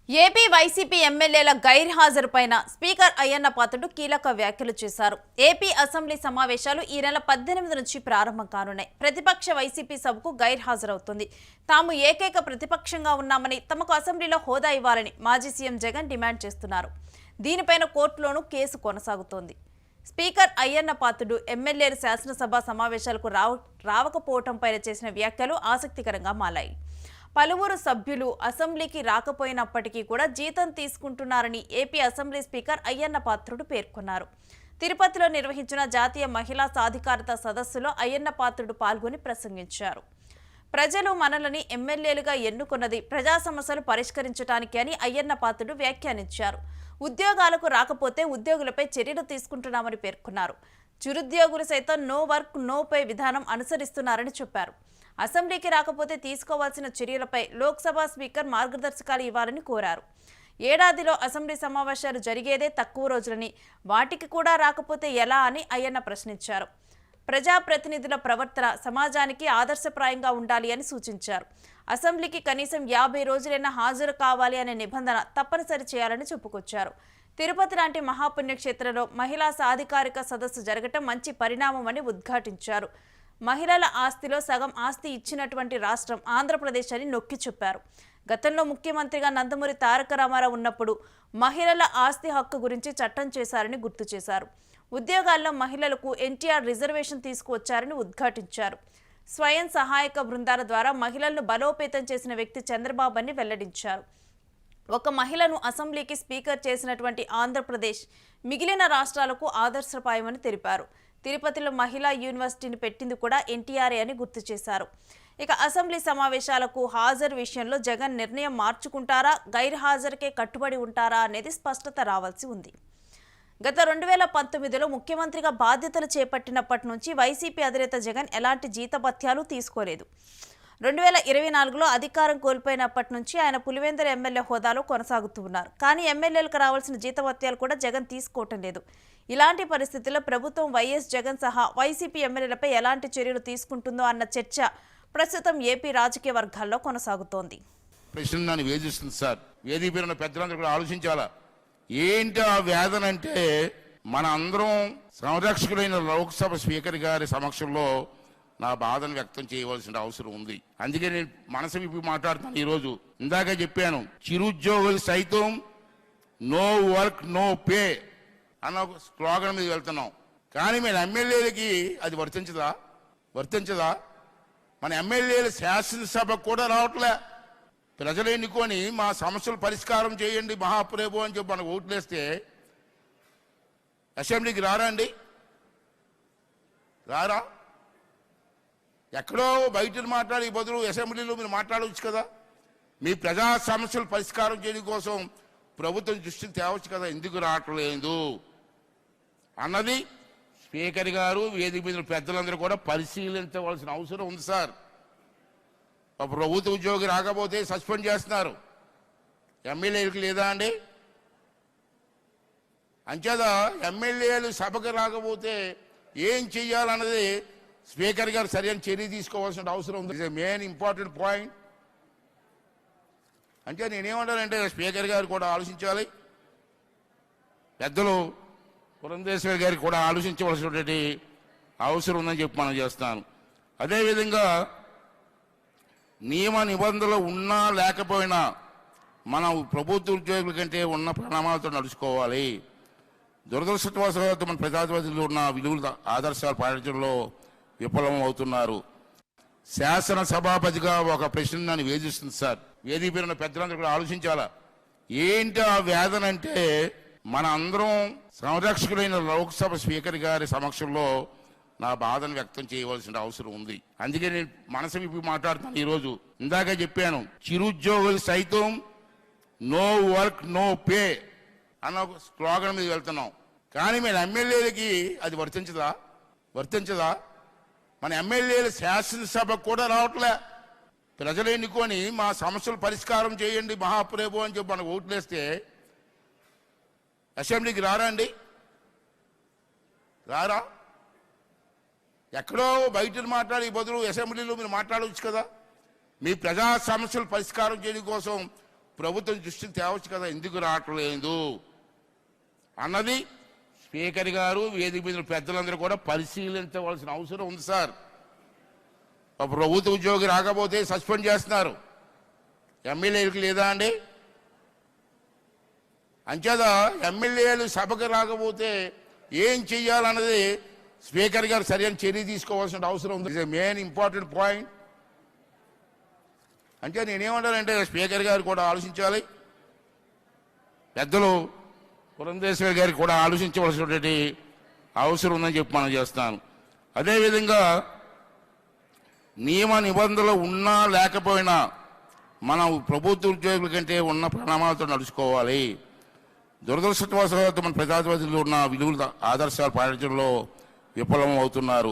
AP YCP ఎమ్మెల్యేల గైర్హాజరుపైన speaker Ayyanna Patrudu కీలక వ్యాఖ్యలు చేశారు. ఏపీ అసెంబ్లీ సమావేశాలు ఈ నెల 18 నుంచి ప్రారంభం కానున్నాయి. ప్రతిపక్ష వైసీపీ సభకు గైర్హాజరవుతుంది. తాము ఏకైక ప్రతిపక్షంగా ఉన్నామని, తమకు అసెంబ్లీలో హోదా ఇవ్వాలని మాజీ సీఎం జగన్ డిమాండ్ చేస్తున్నారు. దీనిపైన కోర్టులోనూ కేసు కొనసాగుతోంది. స్పీకర్ అయ్యన్న పాత్రుడు ఎమ్మెల్యేలు శాసనసభ సమావేశాలకు రావకపోవడంపై చేసిన వ్యాఖ్యలు ఆసక్తికరంగా మారాయి. పలువురు సభ్యులు అసెంబ్లీకి రాకపోయినప్పటికీ కూడా జీతం తీసుకుంటున్నారని AP assembly speaker Ayyanna Patrudu పేర్కొన్నారు. తిరుపతిలో నిర్వహించిన జాతీయ మహిళా సాధికారత సదస్సులో అయ్యన్న పాత్రుడు పాల్గొని ప్రసంగించారు. ప్రజలు మనల్ని ఎమ్మెల్యేలుగా ఎన్నుకున్నది ప్రజా సమస్యలు పరిష్కరించడానికి అని అయ్యన్న పాత్రుడు వ్యాఖ్యానించారు. ఉద్యోగాలకు రాకపోతే ఉద్యోగులపై చర్యలు తీసుకుంటున్నామని పేర్కొన్నారు. చిరుద్యోగులు సైతం నో వర్క్ నో పే విధానం అనుసరిస్తున్నారని చెప్పారు. అసెంబ్లీకి రాకపోతే తీసుకోవాల్సిన చర్యలపై లోక్సభ స్పీకర్ మార్గదర్శకాలు ఇవ్వాలని కోరారు. ఏడాదిలో అసెంబ్లీ సమావేశాలు జరిగేదే తక్కువ రోజులని, వాటికి కూడా రాకపోతే ఎలా అని అయ్యన్న ప్రశ్నించారు. ప్రజాప్రతినిధుల ప్రవర్తన సమాజానికి ఆదర్శప్రాయంగా ఉండాలి అని సూచించారు. అసెంబ్లీకి కనీసం 50 రోజులైనా హాజరు కావాలి అనే నిబంధన తప్పనిసరి చేయాలని చెప్పుకొచ్చారు. తిరుపతి లాంటి మహాపుణ్యక్షేత్రంలో మహిళా సాధికారిక సదస్సు జరగటం మంచి పరిణామమని ఉద్ఘాటించారు. మహిళల ఆస్తిలో సగం ఆస్తి ఇచ్చినటువంటి రాష్ట్రం ఆంధ్రప్రదేశ్ అని నొక్కి చెప్పారు. గతంలో ముఖ్యమంత్రిగా నందమూరి తారక రామారావు ఉన్నప్పుడు మహిళల ఆస్తి హక్కు గురించి చట్టం చేశారని గుర్తు చేశారు. ఉద్యోగాల్లో మహిళలకు ఎన్టీఆర్ రిజర్వేషన్ తీసుకువచ్చారని ఉద్ఘాటించారు. స్వయం సహాయక బృందాల ద్వారా మహిళలను బలోపేతం చేసిన వ్యక్తి చంద్రబాబు అని వెల్లడించారు. ఒక మహిళను అసెంబ్లీకి స్పీకర్ చేసినటువంటి ఆంధ్రప్రదేశ్ మిగిలిన రాష్ట్రాలకు ఆదర్శప్రాయమని తెలిపారు. తిరుపతిలో మహిళా యూనివర్సిటీని పెట్టింది కూడా ఎన్టీఆర్ఏ అని గుర్తు చేశారు. ఇక అసెంబ్లీ సమావేశాలకు హాజరు విషయంలో జగన్ నిర్ణయం మార్చుకుంటారా, గైర్హాజరుకే కట్టుబడి ఉంటారా అనేది స్పష్టత రావాల్సి ఉంది. గత 2019లో ముఖ్యమంత్రిగా బాధ్యతలు చేపట్టినప్పటి నుంచి వైసీపీ అధినేత జగన్ ఎలాంటి జీతభత్యాలు తీసుకోలేదు. 2024లో అధికారం కోల్పోయినప్పటి నుంచి ఆయన పులివెందుల ఎమ్మెల్యే హోదాలో కొనసాగుతూ ఉన్నారు. కానీ ఎమ్మెల్యేలకు రావాల్సిన జీతభత్యాలు కూడా జగన్ తీసుకోవటం లేదు. ఇలాంటి పరిస్థితుల్లో ప్రభుత్వం వైఎస్ జగన్ సహా వైసీపీ ఎమ్మెల్యేలపై ఎలాంటి చర్యలు తీసుకుంటుందో అన్న చర్చ ప్రస్తుతం ఏపీ రాజకీయ వర్గాల్లో కొనసాగుతోంది. ప్రశ్నని వేధిస్తుంది సార్. వేదిక పెద్దలందరూ కూడా ఆలోచించాలా. ఏంటి ఆ వేదన అంటే, మన అందరం సంరక్షకులైన లోక్సభ స్పీకర్ గారి సమక్షంలో నా బాధను వ్యక్తం చేయవలసిన అవసరం ఉంది. అందుకే నేను మనసు విప్పి మాట్లాడుతాను. ఈరోజు ఇందాక చెప్పాను, చిరుద్యోగులు సైతం నో వర్క్ నో పే అన్న స్లోగన్ మీద వెళ్తున్నాం. కానీ మన ఎమ్మెల్యేలకి అది వర్తించదా? మన ఎమ్మెల్యేలు శాసనసభకు కూడా రావట్లే. ప్రజలు ఎన్నుకొని మా సమస్యలు పరిష్కారం చేయండి మహాప్రభు అని చెప్పి మనకు ఓట్లేస్తే అసెంబ్లీకి రారండి? రారా? ఎక్కడో బయట మాట్లాడే బదులు అసెంబ్లీలో మీరు మాట్లాడవచ్చు కదా. మీ ప్రజా సమస్యలు పరిష్కారం చేయడం కోసం ప్రభుత్వం దృష్టికి తేవచ్చు కదా. ఎందుకు రావట్లేదు అన్నది స్పీకర్ గారు, వేదిక మీద పెద్దలందరూ కూడా పరిశీలించవలసిన అవసరం ఉంది సార్. ప్రభుత్వ ఉద్యోగి రాకపోతే సస్పెండ్ చేస్తున్నారు, ఎమ్మెల్యేలకు లేదా అండి? అంచేత ఎమ్మెల్యేలు సభకు రాకపోతే ఏం చెయ్యాలన్నది స్పీకర్ గారు సరైన చర్య తీసుకోవాల్సిన అవసరం ఉంది. Main important point. అంటే నేనేమంటానంటే స్పీకర్ గారు కూడా ఆలోచించాలి, పెద్దలు పురంధేశ్వరి గారికి కూడా ఆలోచించవలసినటువంటి అవసరం ఉందని చెప్పి మనం చేస్తాను. అదేవిధంగా నియమ నిబంధనలు ఉన్నా లేకపోయినా మనం ప్రభుత్వ ఉద్యోగుల కంటే ఉన్న ప్రణామాలతో నడుచుకోవాలి. దురదృష్టవశాత్తు మన ప్రజాప్రతినిధులు ఉన్న విలువల ఆదర్శాలు పాటించడంలో విఫలం అవుతున్నారు. శాసన సభాపతిగా ఒక ప్రశ్న నన్ను వేధిస్తుంది సార్. వేదిక పెద్దలందరూ కూడా ఆలోచించాలా. ఏంటి ఆ వేదన అంటే, మన అందరం సంరక్షకులైన లోక్సభ స్పీకర్ గారి సమక్షంలో నా బాధను వ్యక్తం చేయవలసిన అవసరం ఉంది. అందుకే నేను మనసు విప్పి మాట్లాడుతాను. ఈరోజు ఇందాక చెప్పాను, చిరుద్యోగులు సైతం నో వర్క్ నో పే అన్న స్లోగన్ మీద వెళ్తున్నాం. కానీ మన ఎమ్మెల్యేలకి అది వర్తించదా? మన ఎమ్మెల్యేలు శాసనసభకు కూడా రావట్లే. ప్రజలు ఎన్నుకొని మా సమస్యలు పరిష్కారం చేయండి మహాప్రభు అని చెప్పి మనకు ఓట్లేస్తే అసెంబ్లీకి రారండి? రారా? ఎక్కడో బయట మాట్లాడే బదులు అసెంబ్లీలో మీరు మాట్లాడవచ్చు కదా. మీ ప్రజా సమస్యలు పరిష్కారం చేయడం కోసం ప్రభుత్వం దృష్టికి తేవచ్చు కదా, ఎందుకు రావట్లేదు అన్నది స్పీకర్ గారు వేదిక మీద పెద్దలందరూ కూడా పరిశీలించవలసిన అవసరం ఉంది సార్. ఒక ప్రభుత్వ ఉద్యోగి రాకపోతే సస్పెండ్ చేస్తున్నారు, ఎమ్మెల్యేలకు లేదా అండి? అంచేత ఎమ్మెల్యేలు సభకు రాకపోతే ఏం చెయ్యాలన్నది స్పీకర్ గారు సరైన చర్య తీసుకోవాల్సిన అవసరం ఉంది. Main important point. అంటే నేనేమంటానంటే స్పీకర్ గారు కూడా ఆలోచించాలి, పెద్దలు పురంధేశ్వరి గారికి కూడా ఆలోచించవలసినటువంటి అవసరం ఉందని చెప్పి మనం చేస్తాను. అదేవిధంగా నియమ నిబంధనలు ఉన్నా లేకపోయినా మనం ప్రభుత్వ ఉద్యోగుల కంటే ఉన్న ప్రణామాలతో నడుచుకోవాలి. దురదృష్టవశాత్తు మన ప్రజాస్వామ్యంలో ఉన్న విలువల ఆదర్శాలు పాటించడంలో విఫలం అవుతున్నారు.